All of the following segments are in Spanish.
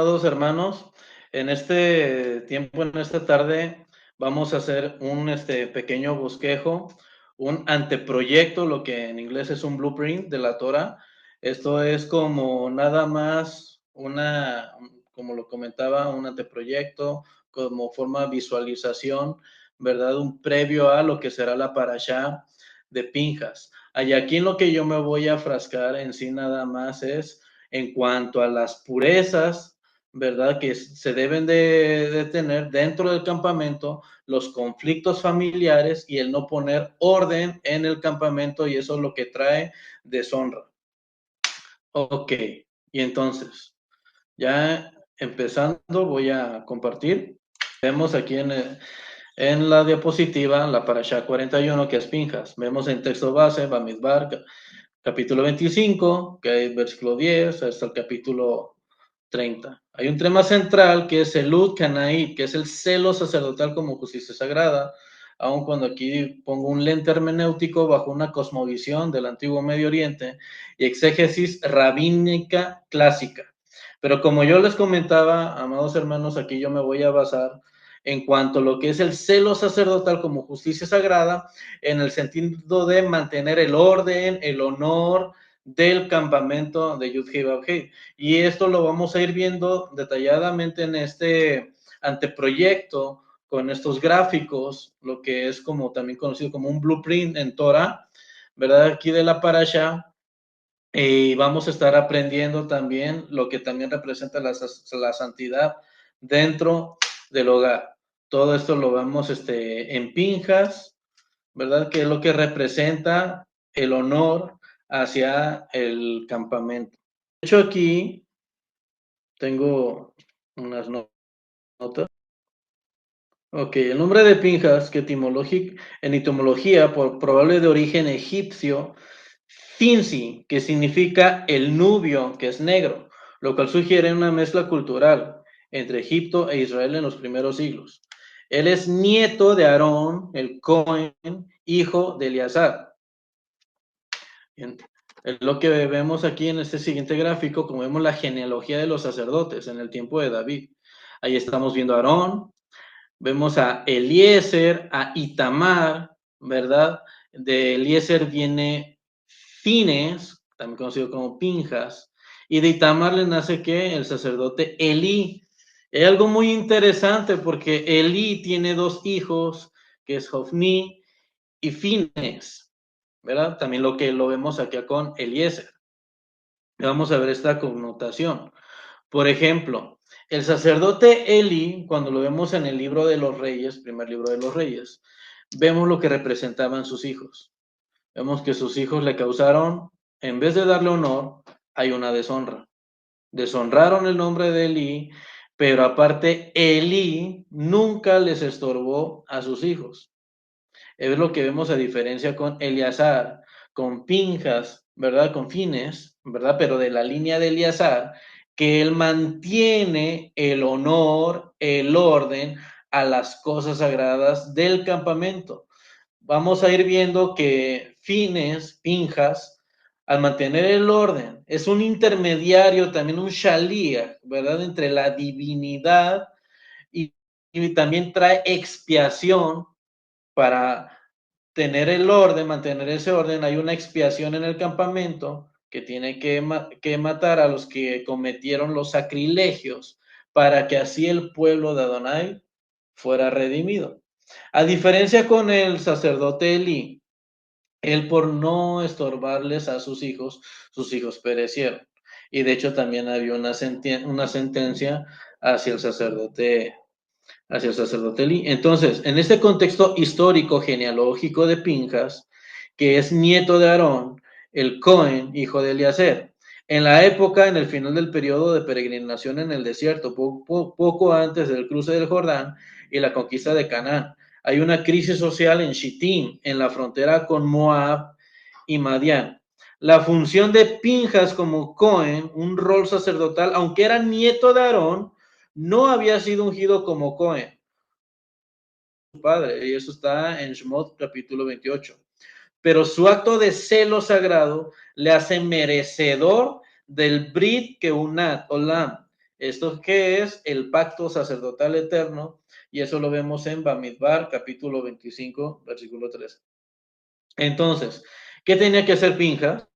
amados hermanos. En este tiempo, en esta tarde, vamos a hacer un pequeño bosquejo, un anteproyecto, lo que en inglés es un blueprint de la Torah. Esto es como nada más como lo comentaba, un anteproyecto, como forma de visualización, ¿verdad? Un previo a lo que será la parashá de Pinjas. Y aquí en lo que yo me voy a frascar en sí nada más es en cuanto a las purezas, ¿verdad? Que se deben de tener dentro del campamento, los conflictos familiares y el no poner orden en el campamento, y eso es lo que trae deshonra. Ok, y entonces, ya empezando, voy a compartir. Vemos aquí en la diapositiva la parashá 41, que es Pinjas. Vemos en texto base, Bamidbar, capítulo 25, que es versículo 10, hasta el capítulo 30. Hay un tema central que es el Lud Canaí, que es el celo sacerdotal como justicia sagrada, aun cuando aquí pongo un lente hermenéutico bajo una cosmovisión del antiguo Medio Oriente y exégesis rabínica clásica. Pero como yo les comentaba, amados hermanos, aquí yo me voy a basar en cuanto a lo que es el celo sacerdotal como justicia sagrada, en el sentido de mantener el orden, el honor del campamento de Yud-Heh Vav-Heh. Y esto lo vamos a ir viendo detalladamente en este anteproyecto, con estos gráficos, lo que es como también conocido como un blueprint en Torah, ¿verdad? Aquí de la parasha. Y vamos a estar aprendiendo también lo que también representa la santidad dentro del hogar. Todo esto lo vemos en Pinjas, ¿verdad? Que es lo que representa el honor hacia el campamento. De hecho, aquí tengo unas notas. Ok, el nombre de Pinjas, que en etimología, por probable de origen egipcio, Finzi, que significa el nubio, que es negro, lo cual sugiere una mezcla cultural entre Egipto e Israel en los primeros siglos. Él es nieto de Aarón, el Cohen, hijo de Eleazar. Bien. Lo que vemos aquí en este siguiente gráfico, como vemos la genealogía de los sacerdotes en el tiempo de David. Ahí estamos viendo a Aarón, vemos a Eliezer, a Itamar, ¿verdad? De Eliezer viene Fines, también conocido como Pinjas, y de Itamar le nace que el sacerdote Elí. Hay algo muy interesante porque Elí tiene dos hijos, que es Hofni y Fines, ¿verdad? También lo vemos aquí con Eliezer. Vamos a ver esta connotación. Por ejemplo, el sacerdote Eli, cuando lo vemos en el libro de los reyes, primer libro de los reyes, vemos lo que representaban sus hijos. Vemos que sus hijos le causaron, en vez de darle honor, hay una deshonra. Deshonraron el nombre de Eli, pero aparte Eli nunca les estorbó a sus hijos. Es lo que vemos a diferencia con Eleazar, con Pinjas, ¿verdad? Con Fines, ¿verdad? Pero de la línea de Eleazar, que él mantiene el honor, el orden a las cosas sagradas del campamento. Vamos a ir viendo que Fines, Pinjas, al mantener el orden, es un intermediario, también un shalía, ¿verdad? Entre la divinidad y también trae expiación para tener el orden, mantener ese orden. Hay una expiación en el campamento que tiene que matar a los que cometieron los sacrilegios para que así el pueblo de Adonai fuera redimido. A diferencia con el sacerdote Elí, él por no estorbarles a sus hijos perecieron. Y de hecho también había una sentencia hacia el sacerdote Elí. Entonces, en este contexto histórico genealógico de Pinjas, que es nieto de Aarón, el Cohen, hijo de Eliezer, en la época, en el final del periodo de peregrinación en el desierto, poco antes del cruce del Jordán y la conquista de Canaán, hay una crisis social en Shittim, en la frontera con Moab y Madián. La función de Pinjas como Cohen, un rol sacerdotal, aunque era nieto de Aarón, no había sido ungido como Cohen, su padre, y eso está en Shemot capítulo 28. Pero su acto de celo sagrado le hace merecedor del Brit Keunat Olam, ¿Esto qué es? El pacto sacerdotal eterno, y eso lo vemos en Bamidbar, capítulo 25, versículo 3. Entonces, ¿qué tenía que hacer Pinjas?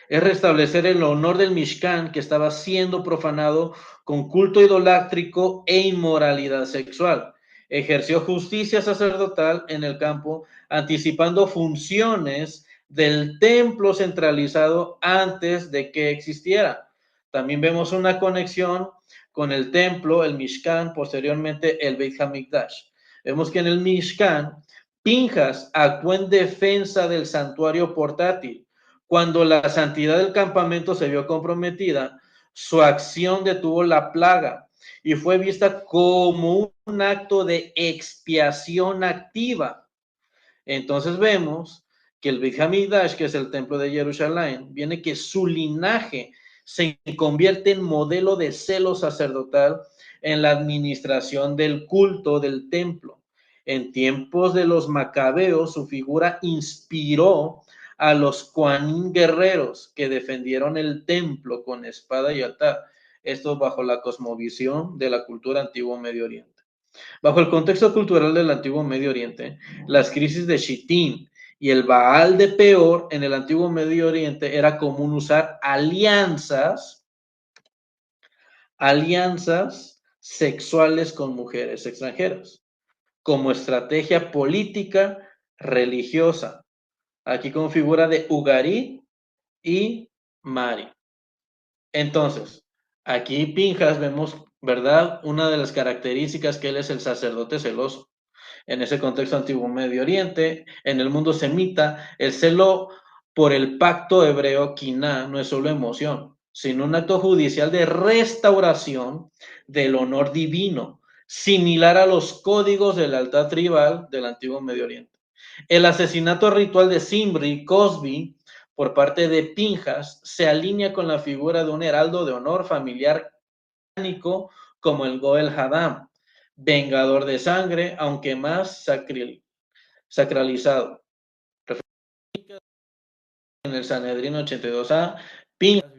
Es restablecer el honor del Mishkan, que estaba siendo profanado con culto idolátrico e inmoralidad sexual. Ejerció justicia sacerdotal en el campo, anticipando funciones del templo centralizado antes de que existiera. También vemos una conexión con el templo, el Mishkan, posteriormente el Beit HaMikdash. Vemos que en el Mishkan Pinjas actuó en defensa del santuario portátil. Cuando la santidad del campamento se vio comprometida, su acción detuvo la plaga y fue vista como un acto de expiación activa. Entonces vemos que el Beit HaMikdash, que es el templo de Jerusalén, viene que su linaje se convierte en modelo de celo sacerdotal en la administración del culto del templo. En tiempos de los macabeos, su figura inspiró a los Kohanim guerreros que defendieron el templo con espada y altar. Esto bajo la cosmovisión de la cultura antiguo Medio Oriente. Bajo el contexto cultural del antiguo Medio Oriente, las crisis de Shittim y el Baal de Peor en el antiguo Medio Oriente era común usar alianzas sexuales con mujeres extranjeras como estrategia política religiosa. Aquí con figura de Ugarit y Mari. Entonces, aquí Pinjas vemos, ¿verdad? Una de las características que él es el sacerdote celoso. En ese contexto antiguo Medio Oriente, en el mundo semita, el celo por el pacto hebreo Quiná no es solo emoción, sino un acto judicial de restauración del honor divino, similar a los códigos de lealtad tribal del antiguo Medio Oriente. El asesinato ritual de Zimri y Cosby por parte de Pinjas se alinea con la figura de un heraldo de honor familiar como el Goel Hadam, vengador de sangre, aunque más sacralizado. En el Sanedrín 82a, Pinjas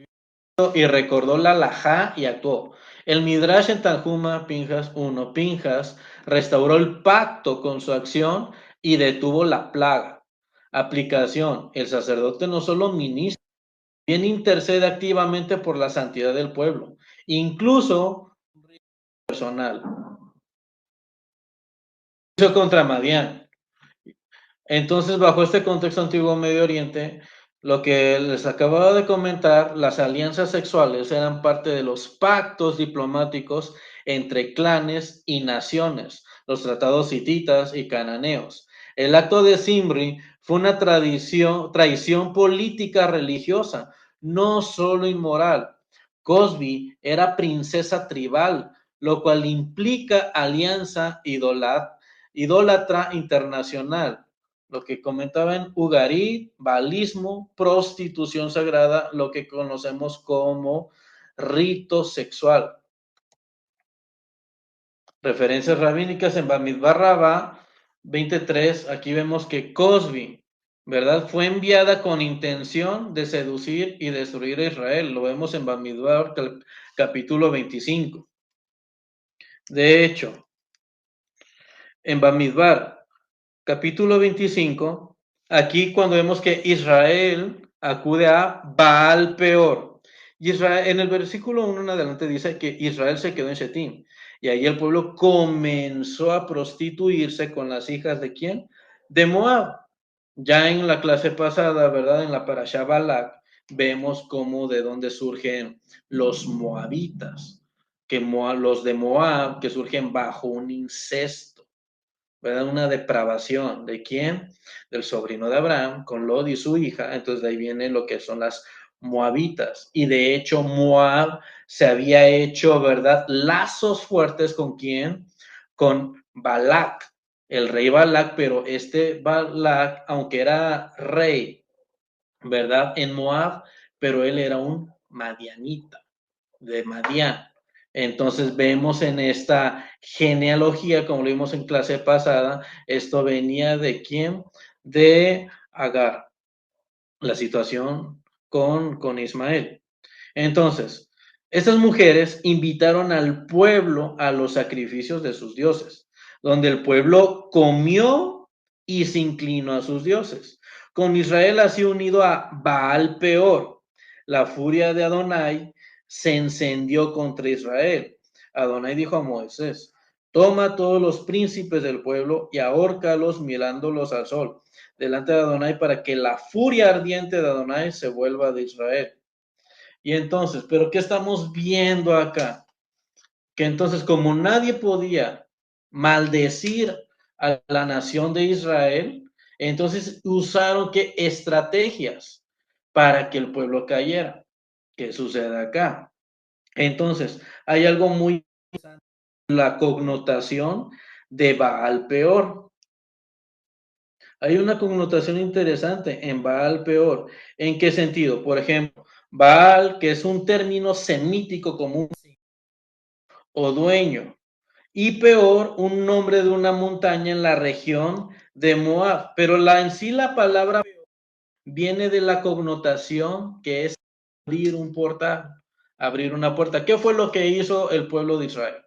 y recordó la Lajá y actuó. El Midrash en Tanjuma, Pinjas 1, Pinjas restauró el pacto con su acción y detuvo la plaga. Aplicación, el sacerdote no solo ministra, bien intercede activamente por la santidad del pueblo, incluso personal. Hizo contra Madián. Entonces, bajo este contexto antiguo Medio Oriente, lo que les acababa de comentar, las alianzas sexuales eran parte de los pactos diplomáticos entre clanes y naciones, los tratados hititas y cananeos. El acto de Zimri fue una traición política religiosa, no solo inmoral. Cosby era princesa tribal, lo cual implica alianza idólatra internacional, lo que comentaba en Ugarit, balismo, prostitución sagrada, lo que conocemos como rito sexual. Referencias rabínicas en Bamidbar Rabá 23, aquí vemos que Cosby, ¿verdad? Fue enviada con intención de seducir y destruir a Israel. Lo vemos en Bamidbar capítulo 25. De hecho, en Bamidbar capítulo 25, aquí cuando vemos que Israel acude a Baal Peor. Israel, en el versículo 1 en adelante dice que Israel se quedó en Shetim. Y ahí el pueblo comenzó a prostituirse con las hijas de ¿quién? De Moab. Ya en la clase pasada, ¿verdad? En la Parashá Balak, vemos cómo de dónde surgen los moabitas, que los de Moab, que surgen bajo un incesto, ¿verdad? Una depravación. ¿De quién? Del sobrino de Abraham, con Lot y su hija. Entonces de ahí viene lo que son las moabitas. Y de hecho Moab se había hecho, ¿verdad? Lazos fuertes con quién? Con Balac, el rey Balac, pero este Balac, aunque era rey, ¿verdad? En Moab, pero él era un madianita, de Madián. Entonces vemos en esta genealogía, como lo vimos en clase pasada, esto venía de quién? De Agar, la situación con Ismael. Entonces, Estas mujeres invitaron al pueblo a los sacrificios de sus dioses, donde el pueblo comió y se inclinó a sus dioses. Con Israel así unido a Baal Peor, la furia de Adonai se encendió contra Israel. Adonai dijo a Moisés: toma todos los príncipes del pueblo y ahórcalos mirándolos al sol, delante de Adonai, para que la furia ardiente de Adonai se vuelva de Israel. Y entonces, ¿pero qué estamos viendo acá? Que entonces, como nadie podía maldecir a la nación de Israel, entonces usaron qué estrategias para que el pueblo cayera. ¿Qué sucede acá? Entonces, hay algo muy, la connotación de Baal Peor. Hay una connotación interesante en Baal Peor. ¿En qué sentido? Por ejemplo, Baal, que es un término semítico común o dueño, y Peor, un nombre de una montaña en la región de Moab. Pero en sí la palabra viene de la connotación que es abrir un portal, abrir una puerta. ¿Qué fue lo que hizo el pueblo de Israel?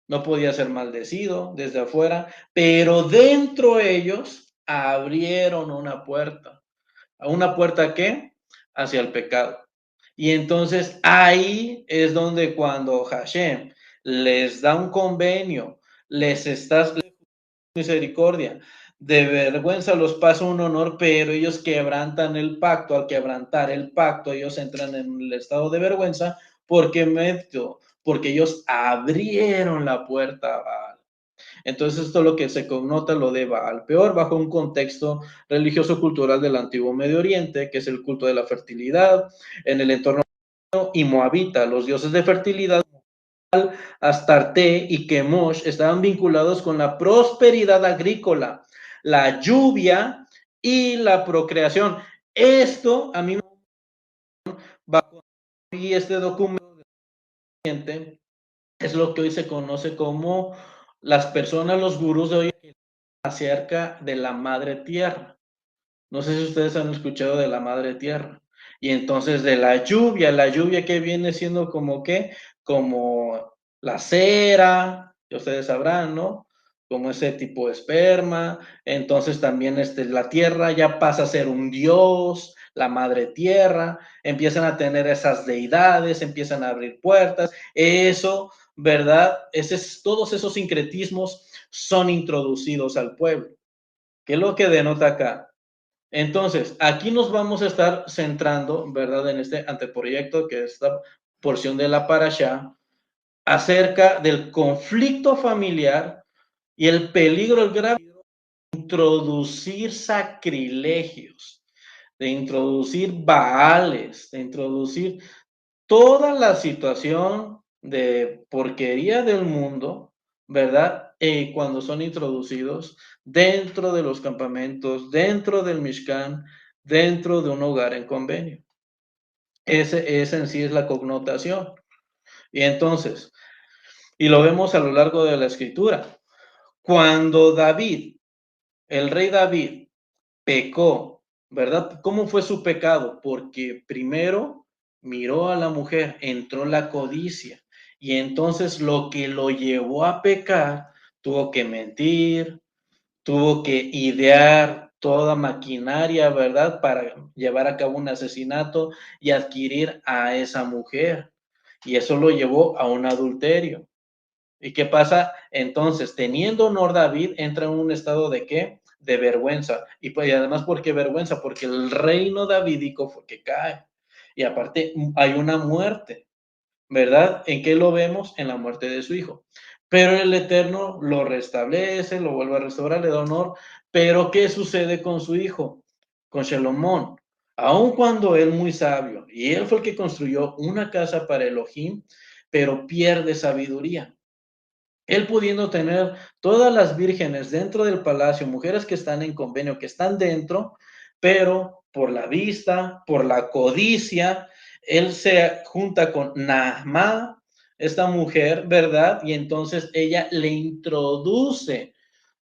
No podía ser maldecido desde afuera, pero dentro ellos abrieron una puerta. ¿Una puerta qué? Hacia el pecado. Y entonces ahí es donde cuando Hashem les da un convenio, les está misericordia, de vergüenza los pasa un honor, pero ellos quebrantan el pacto. Al quebrantar el pacto, ellos entran en el estado de vergüenza porque porque ellos abrieron la puerta a Baal. Entonces esto es lo que se connota lo de Baal Peor bajo un contexto religioso cultural del antiguo Medio Oriente, que es el culto de la fertilidad en el entorno y moabita. Los dioses de fertilidad, Astarte y Kemosh, estaban vinculados con la prosperidad agrícola, la lluvia y la procreación. Esto a mí bajo este documento es lo que hoy se conoce como las personas, los gurús de hoy acerca de la madre tierra. No sé si ustedes han escuchado de la madre tierra. Y entonces de la lluvia que viene siendo como qué, como la cera, que ustedes sabrán, ¿no? Como ese tipo de esperma. Entonces también la tierra ya pasa a ser un dios, la madre tierra, empiezan a tener esas deidades, empiezan a abrir puertas. Eso, ¿verdad? Todos esos sincretismos son introducidos al pueblo. ¿Qué es lo que denota acá? Entonces, aquí nos vamos a estar centrando, ¿verdad? En este anteproyecto, que es esta porción de la Parashá, acerca del conflicto familiar y el peligro grave de introducir sacrilegios, de introducir baales, de introducir toda la situación de porquería del mundo, ¿verdad? Cuando son introducidos dentro de los campamentos, dentro del Mishkan, dentro de un hogar en convenio. Ese en sí es la connotación. Y entonces, y lo vemos a lo largo de la escritura. Cuando David, el rey David, pecó, ¿verdad? ¿Cómo fue su pecado? Porque primero miró a la mujer, entró la codicia, y entonces lo que lo llevó a pecar, tuvo que mentir, tuvo que idear toda maquinaria, ¿verdad? Para llevar a cabo un asesinato y adquirir a esa mujer. Y eso lo llevó a un adulterio. ¿Y qué pasa? Entonces, teniendo honor David, entra en un estado de ¿qué? De vergüenza. Y pues y además, ¿por qué vergüenza? Porque el reino davídico fue que cae. Y aparte hay una muerte, ¿verdad? ¿En qué lo vemos? En la muerte de su hijo. Pero el Eterno lo restablece, lo vuelve a restaurar, le da honor. Pero ¿qué sucede con su hijo? Con Shalomón. Aun cuando él muy sabio, y él fue el que construyó una casa para Elohim, pero pierde sabiduría. Él pudiendo tener todas las vírgenes dentro del palacio, mujeres que están en convenio, que están dentro, pero por la vista, por la codicia, él se junta con Nahma, esta mujer, ¿verdad? Y entonces ella le introduce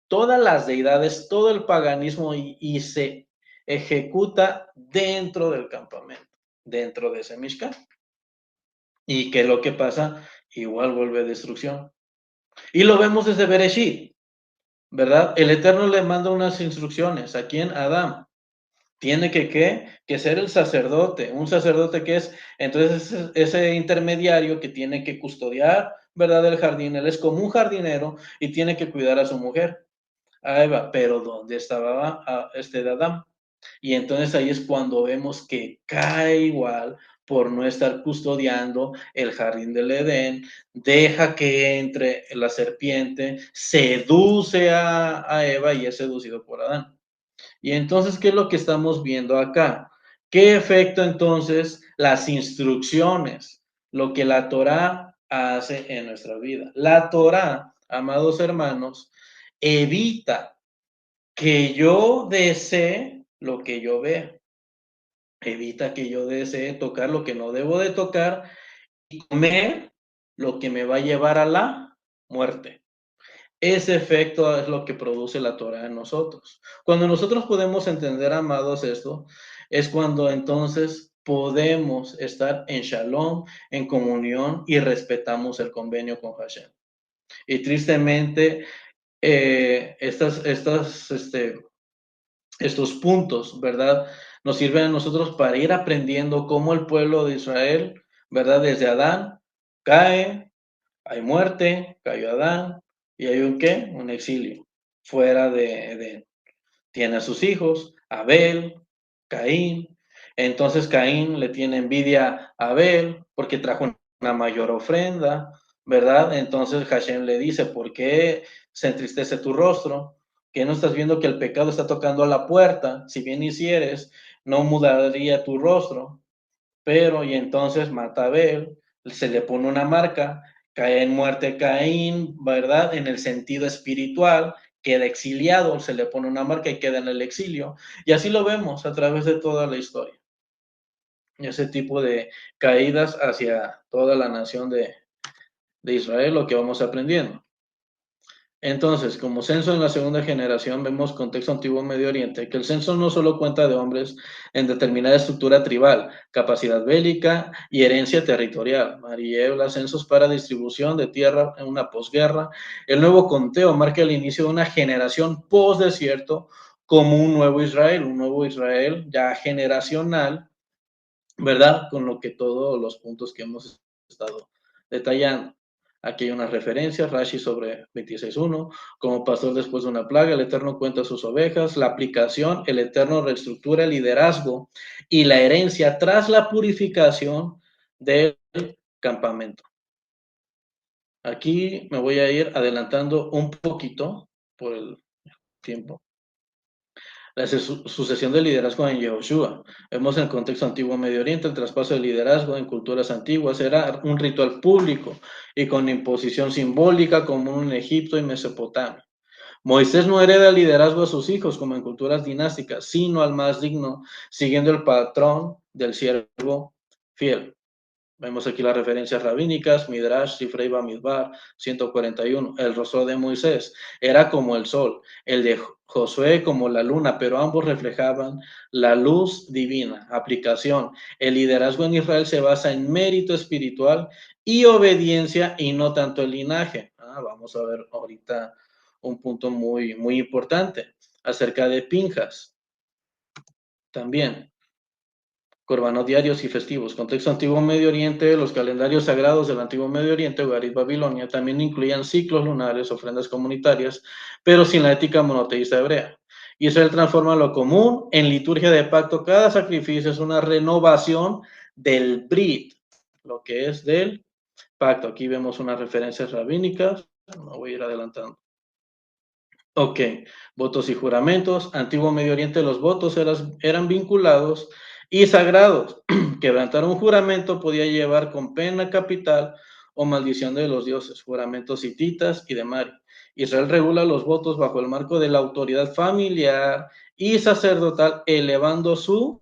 todas las deidades, todo el paganismo y se ejecuta dentro del campamento, dentro de ese Mishkan. ¿Y qué es lo que pasa? Igual vuelve destrucción. Y lo vemos desde Bereshit, ¿verdad? El Eterno le manda unas instrucciones. ¿A quién? A Adán. Tiene que, ¿qué? Que ser el sacerdote. Un sacerdote que es, entonces, ese intermediario que tiene que custodiar, ¿verdad? El jardín. Él es como un jardinero y tiene que cuidar a su mujer, a Eva. Pero ¿dónde estaba de Adán? Y entonces ahí es cuando vemos que cae igual por no estar custodiando el jardín del Edén, deja que entre la serpiente, seduce a Eva y es seducido por Adán. Y entonces, ¿qué es lo que estamos viendo acá? ¿Qué efecto entonces las instrucciones, lo que la Torá hace en nuestra vida? La Torá, amados hermanos, evita que yo desee lo que yo vea. Evita que yo desee tocar lo que no debo de tocar y comer lo que me va a llevar a la muerte. Ese efecto es lo que produce la Torah en nosotros. Cuando nosotros podemos entender, amados, esto, es cuando entonces podemos estar en shalom, en comunión y respetamos el convenio con Hashem. Y tristemente, estos puntos, ¿verdad? Nos sirven a nosotros para ir aprendiendo cómo el pueblo de Israel, ¿verdad? Desde Adán cae, hay muerte, cayó Adán, y hay un qué? Un exilio fuera de Edén. Tiene a sus hijos, Abel, Caín. Entonces Caín le tiene envidia a Abel porque trajo una mayor ofrenda, ¿verdad? Entonces Hashem le dice, ¿por qué se entristece tu rostro? ¿Que no estás viendo que el pecado está tocando a la puerta? Si bien hicieres, no mudaría tu rostro. Pero, y entonces mata a Abel, se le pone una marca, cae en muerte Caín, ¿verdad? En el sentido espiritual, queda exiliado, se le pone una marca y queda en el exilio. Y así lo vemos a través de toda la historia. Ese tipo de caídas hacia toda la nación de Israel, lo que vamos aprendiendo. Entonces, como censo en la segunda generación, vemos contexto antiguo Medio Oriente, que el censo no solo cuenta de hombres en determinada estructura tribal, capacidad bélica y herencia territorial. Mariebla, censos para distribución de tierra en una posguerra. El nuevo conteo marca el inicio de una generación post-desierto como un nuevo Israel ya generacional, ¿verdad? Con lo que todos los puntos que hemos estado detallando. Aquí hay unas referencias, Rashi sobre 26.1, como pastor después de una plaga, el Eterno cuenta sus ovejas, la aplicación, el Eterno reestructura el liderazgo y la herencia tras la purificación del campamento. Aquí me voy a ir adelantando un poquito por el tiempo. La sucesión de liderazgo en Yehoshua. Vemos en el contexto antiguo Medio Oriente, el traspaso de liderazgo en culturas antiguas era un ritual público y con imposición simbólica común en Egipto y Mesopotamia. Moisés no hereda el liderazgo a sus hijos como en culturas dinásticas, sino al más digno, siguiendo el patrón del siervo fiel. Vemos aquí las referencias rabínicas, Midrash, Sifrei Bamidbar, 141. El rostro de Moisés era como el sol, el de Josué como la luna, pero ambos reflejaban la luz divina. Aplicación. El liderazgo en Israel se basa en mérito espiritual y obediencia y no tanto el linaje. Vamos a ver ahorita un punto muy, muy importante acerca de Pinjas también. Corbanos diarios y festivos. Contexto Antiguo Medio Oriente, los calendarios sagrados del Antiguo Medio Oriente, Ugarit, Babilonia, también incluían ciclos lunares, ofrendas comunitarias, pero sin la ética monoteísta hebrea. Israel transforma lo común en liturgia de pacto. Cada sacrificio es una renovación del Brit, lo que es del pacto. Aquí vemos unas referencias rabínicas. Me voy a ir adelantando. Ok, votos y juramentos. Antiguo Medio Oriente, los votos eran vinculados y sagrados. Quebrantar un juramento podía llevar con pena capital o maldición de los dioses, juramentos hititas y de Mari. Israel regula los votos bajo el marco de la autoridad familiar y sacerdotal, elevando su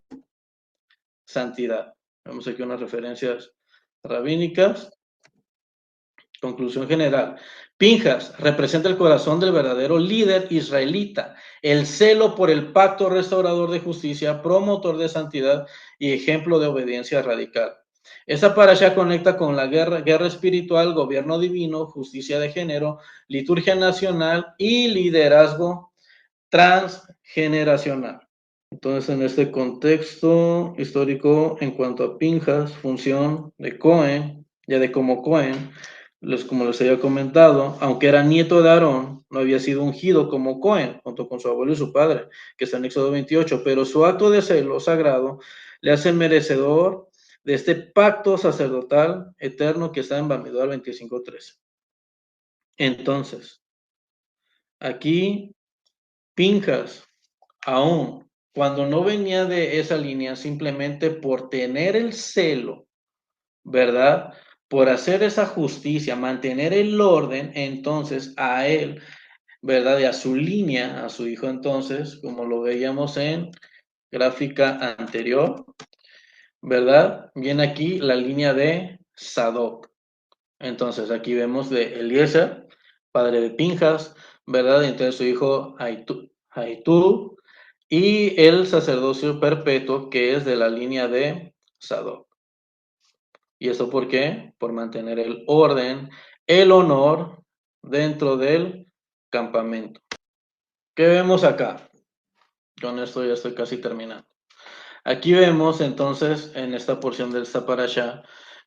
santidad. Vemos aquí unas referencias rabínicas. Conclusión general. Pinjas representa el corazón del verdadero líder israelita, el celo por el pacto restaurador de justicia, promotor de santidad y ejemplo de obediencia radical. Esa parasha conecta con la guerra espiritual, gobierno divino, justicia de género, liturgia nacional y liderazgo transgeneracional. Entonces, en este contexto histórico, en cuanto a Pinjas, función de Cohen, ya de como Cohen, como les había comentado, aunque era nieto de Aarón, no había sido ungido como Cohen, junto con su abuelo y su padre, que está en Éxodo 28, pero su acto de celo sagrado le hace merecedor de este pacto sacerdotal eterno que está en Bamidbar 25:13. Entonces, aquí Pinjas, aún cuando no venía de esa línea, simplemente por tener el celo, ¿verdad? Por hacer esa justicia, mantener el orden, entonces a él, ¿verdad? Y a su línea, a su hijo entonces, como lo veíamos en gráfica anterior, ¿verdad? Viene aquí la línea de Sadoc. Entonces aquí vemos de Eliezer, padre de Pinjas, ¿verdad? Y entonces su hijo Haitú, y el sacerdocio perpetuo que es de la línea de Sadoc. ¿Y eso por qué? Por mantener el orden, el honor dentro del campamento. ¿Qué vemos acá? Con esto ya estoy casi terminando. Aquí vemos entonces en esta porción del Parashá,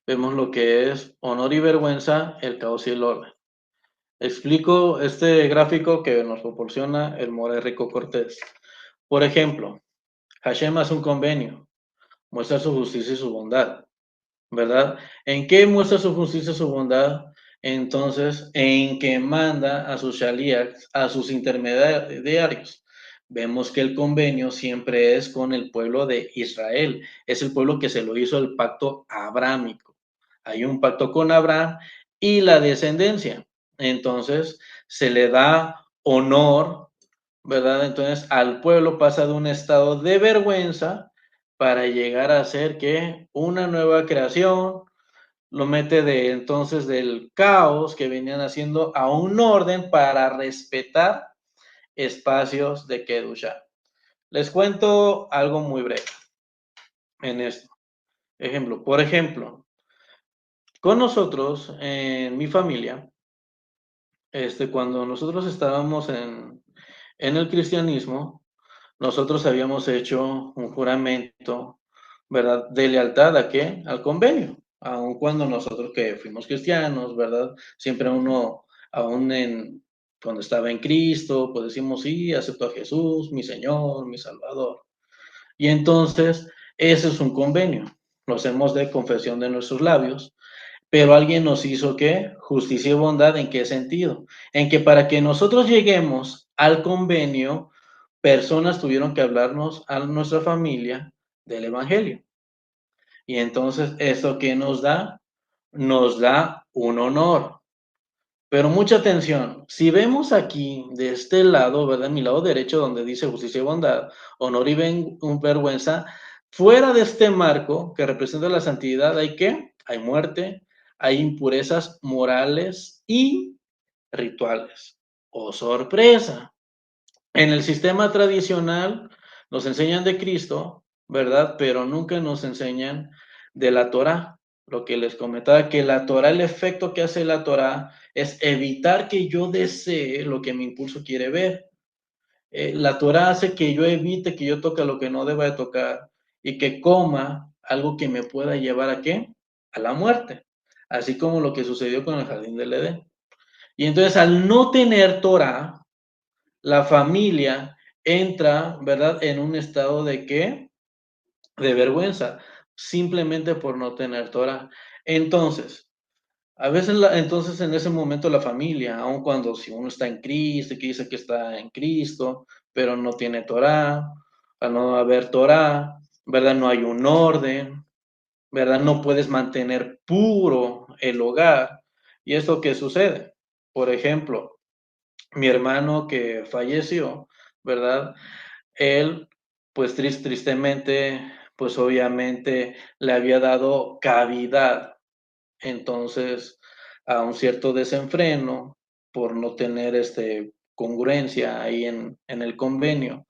vemos lo que es honor y vergüenza, el caos y el orden. Explico este gráfico que nos proporciona el More Rico Cortés. Por ejemplo, Hashem hace un convenio, muestra su justicia y su bondad, ¿verdad? ¿En qué muestra su justicia y su bondad? Entonces, en que manda a sus shaliachs, a sus intermediarios. Vemos que el convenio siempre es con el pueblo de Israel, es el pueblo que se lo hizo el pacto abrámico. Hay un pacto con Abraham y la descendencia. Entonces, se le da honor, ¿verdad? Entonces, al pueblo pasa de un estado de vergüenza para llegar a ser que una nueva creación, lo mete de entonces del caos que venían haciendo a un orden para respetar espacios de Kedusha. Les cuento algo muy breve en esto. Por ejemplo, con nosotros, en mi familia, cuando nosotros estábamos en el cristianismo, nosotros habíamos hecho un juramento, ¿verdad? De lealtad ¿a qué? Al convenio. Aun cuando nosotros que fuimos cristianos, ¿verdad? Siempre uno, cuando estaba en Cristo, pues decimos, sí, acepto a Jesús, mi Señor, mi Salvador. Y entonces, ese es un convenio. Lo hacemos de confesión de nuestros labios, pero alguien nos hizo ¿qué? Justicia y bondad, ¿en qué sentido? En que para que nosotros lleguemos al convenio, personas tuvieron que hablarnos a nuestra familia del Evangelio. Y entonces, ¿eso qué nos da? Nos da un honor. Pero mucha atención, si vemos aquí de este lado, ¿verdad? Mi lado derecho, donde dice justicia y bondad, honor y vergüenza, fuera de este marco que representa la santidad, ¿hay qué? Hay muerte, hay impurezas morales y rituales. ¡Oh, sorpresa! En el sistema tradicional nos enseñan de Cristo, ¿verdad? Pero nunca nos enseñan de la Torá. Lo que les comentaba, que la Torá, el efecto que hace la Torá es evitar que yo desee lo que mi impulso quiere ver. La Torá hace que yo evite que yo toque lo que no deba de tocar y que coma algo que me pueda llevar a qué? A la muerte. Así como lo que sucedió con el jardín del Edén. Y entonces al no tener Torá, la familia entra, ¿verdad?, en un estado de qué? De vergüenza, simplemente por no tener Torah. Entonces, a veces, entonces en ese momento la familia, aun cuando si uno está en Cristo, que dice que está en Cristo, pero no tiene Torah, al no haber Torah, ¿verdad? No hay un orden, ¿verdad? No puedes mantener puro el hogar. ¿Y esto qué sucede? Por ejemplo, mi hermano que falleció, ¿verdad? Él, pues tristemente, pues obviamente le había dado cavidad, entonces, a un cierto desenfreno por no tener congruencia ahí en el convenio.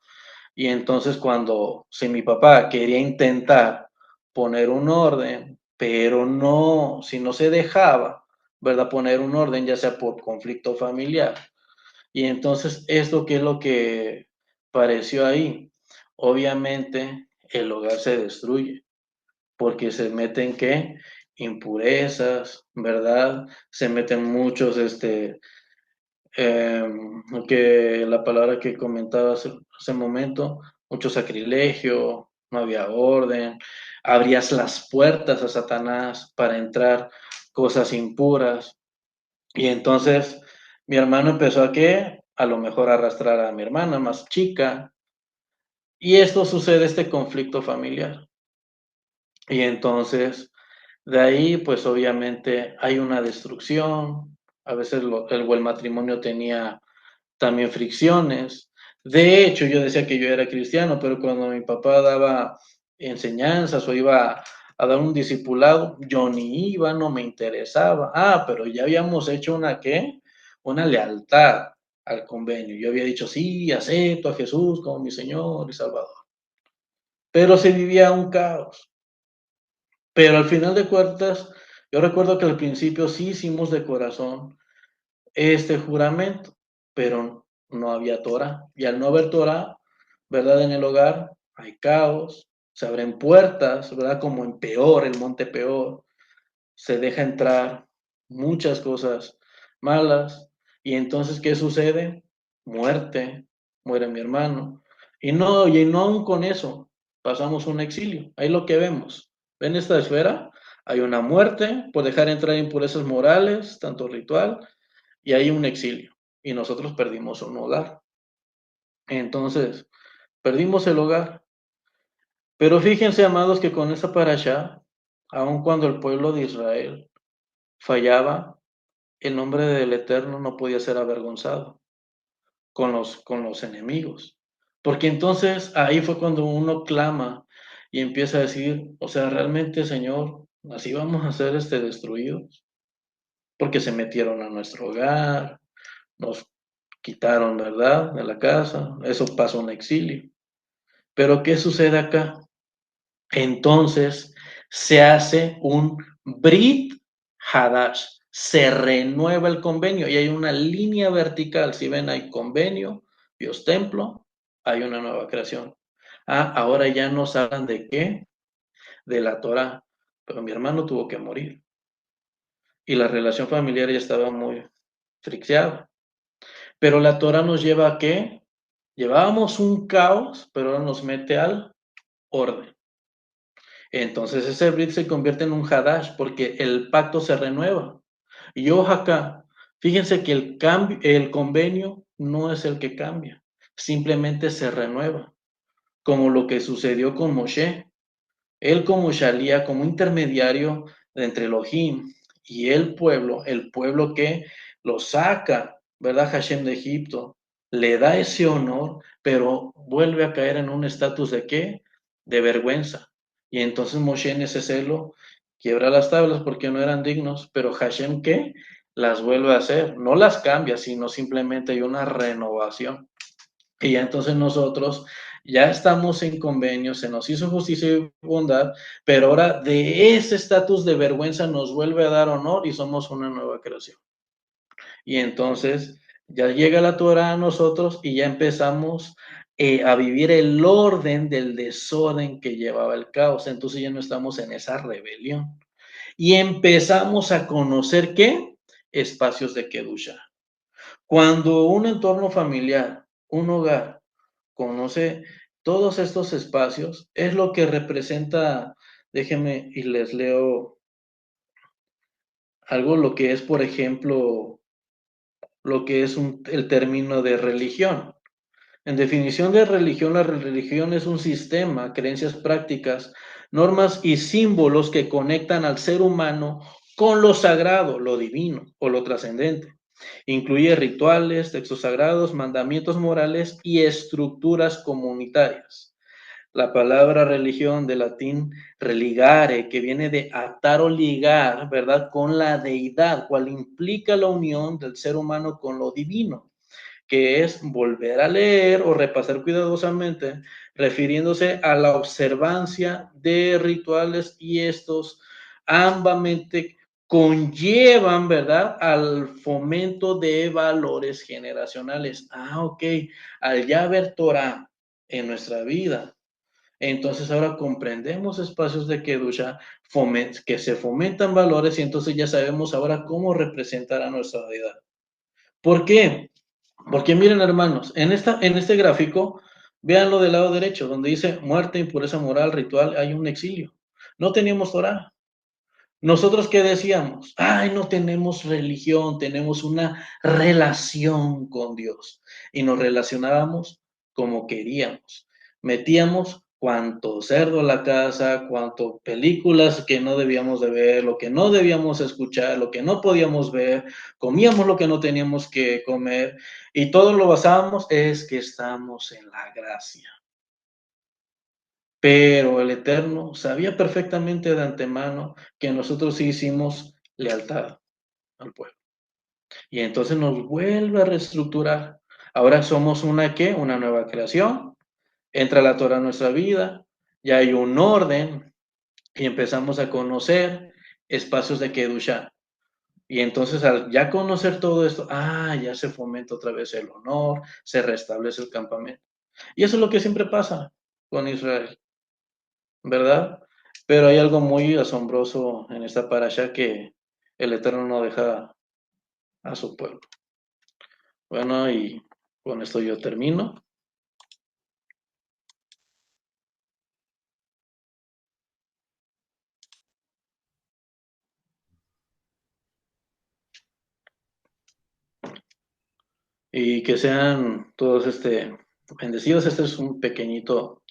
Y entonces cuando, si mi papá quería intentar poner un orden, pero no, si no se dejaba, ¿verdad? Poner un orden, ya sea por conflicto familiar. Y entonces, ¿esto qué es lo que pareció ahí? Obviamente, el hogar se destruye, porque se meten, ¿qué? Impurezas, ¿verdad? Se meten muchos, que la palabra que comentaba hace un momento, mucho sacrilegio, no había orden, abrías las puertas a Satanás para entrar cosas impuras. Y entonces mi hermano empezó a qué, a lo mejor arrastrar a mi hermana más chica. Y esto sucede, este conflicto familiar. Y entonces, de ahí, pues obviamente hay una destrucción. A veces el matrimonio tenía también fricciones. De hecho, yo decía que yo era cristiano, pero cuando mi papá daba enseñanzas o iba a dar un discipulado, yo ni iba, no me interesaba. Ah, pero ya habíamos hecho una ¿qué? Una lealtad al convenio. Yo había dicho, sí, acepto a Jesús como mi Señor y Salvador. Pero se vivía un caos. Pero al final de cuentas, yo recuerdo que al principio sí hicimos de corazón este juramento, pero no había Torah. Y al no haber Torah, ¿verdad? En el hogar hay caos, se abren puertas, ¿verdad? Como en Peor, el monte Peor, se deja entrar muchas cosas malas. Y entonces, ¿qué sucede? Muerte, muere mi hermano. Y no aún con eso, pasamos un exilio. Ahí lo que vemos. ¿Ven esta esfera? Hay una muerte por dejar entrar impurezas morales, tanto ritual, y hay un exilio. Y nosotros perdimos un hogar. Entonces, perdimos el hogar. Pero fíjense, amados, que con esa parasha, aun cuando el pueblo de Israel fallaba, el nombre del Eterno no podía ser avergonzado con los enemigos. Porque entonces ahí fue cuando uno clama y empieza a decir, o sea, realmente, Señor, así vamos a ser destruidos, porque se metieron a nuestro hogar, nos quitaron, ¿verdad?, de la casa, eso pasó en exilio. Pero ¿qué sucede acá? Entonces se hace un Brit Hadash, se renueva el convenio y hay una línea vertical. Si ven, hay convenio, Dios templo, hay una nueva creación. Ah, ahora ya nos hablan de qué, de la Torah, pero mi hermano tuvo que morir y la relación familiar ya estaba muy frixiada. Pero la Torah nos lleva a qué? Llevábamos un caos, pero ahora nos mete al orden. Entonces ese Brit se convierte en un Hadash porque el pacto se renueva. Y ojo acá, fíjense que el convenio no es el que cambia, simplemente se renueva, como lo que sucedió con Moshe. Él como Shalía, como intermediario entre Elohim y el pueblo que lo saca, ¿verdad? Hashem de Egipto, le da ese honor, pero vuelve a caer en un estatus de qué? De vergüenza. Y entonces Moshe en ese celo quiebra las tablas porque no eran dignos, pero Hashem ¿qué? Las vuelve a hacer, no las cambia, sino simplemente hay una renovación. Y ya entonces nosotros ya estamos en convenio, se nos hizo justicia y bondad, pero ahora de ese estatus de vergüenza nos vuelve a dar honor y somos una nueva creación. Y entonces ya llega la Torah a nosotros y ya empezamos a vivir el orden del desorden que llevaba el caos. Entonces ya no estamos en esa rebelión. Y empezamos a conocer qué espacios de Kedusha. Cuando un entorno familiar, un hogar, conoce todos estos espacios, es lo que representa, déjenme y les leo algo, lo que es, por ejemplo, lo que es el término de religión. En definición de religión, la religión es un sistema, creencias prácticas, normas y símbolos que conectan al ser humano con lo sagrado, lo divino o lo trascendente. Incluye rituales, textos sagrados, mandamientos morales y estructuras comunitarias. La palabra religión de latín religare, que viene de atar o ligar, ¿verdad? Con la deidad, cual implica la unión del ser humano con lo divino, que es volver a leer o repasar cuidadosamente, refiriéndose a la observancia de rituales y estos ambamente conllevan, ¿verdad?, al fomento de valores generacionales. Ok, al ya ver Torah en nuestra vida, entonces ahora comprendemos espacios de Kedusha que se fomentan valores y entonces ya sabemos ahora cómo representar a nuestra vida. ¿Por qué? Porque miren, hermanos, en este gráfico, véanlo del lado derecho, donde dice muerte, impureza moral, ritual, hay un exilio. No teníamos Torah. Nosotros qué decíamos, ay, no tenemos religión, tenemos una relación con Dios. Y nos relacionábamos como queríamos. Metíamos cuanto cerdo a la casa, cuanto películas que no debíamos de ver, lo que no debíamos escuchar, lo que no podíamos ver, comíamos lo que no teníamos que comer, y todo lo basábamos es que estamos en la gracia. Pero el Eterno sabía perfectamente de antemano que nosotros sí hicimos lealtad al pueblo. Y entonces nos vuelve a reestructurar. Ahora somos una ¿qué? Una nueva creación. Entra la Torah en nuestra vida, ya hay un orden y empezamos a conocer espacios de Kedusha. Y entonces al ya conocer todo esto, ya se fomenta otra vez el honor, se restablece el campamento. Y eso es lo que siempre pasa con Israel. ¿Verdad? Pero hay algo muy asombroso en esta parasha que el Eterno no deja a su pueblo. Bueno, y con esto yo termino. Y que sean todos bendecidos. Este es un pequeñito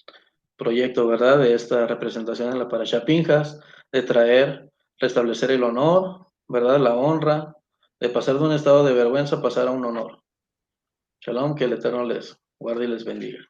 proyecto, ¿verdad? De esta representación en la parasha Pinjas, de traer, restablecer el honor, ¿verdad? La honra, de pasar de un estado de vergüenza a pasar a un honor. Shalom, que el Eterno les guarde y les bendiga.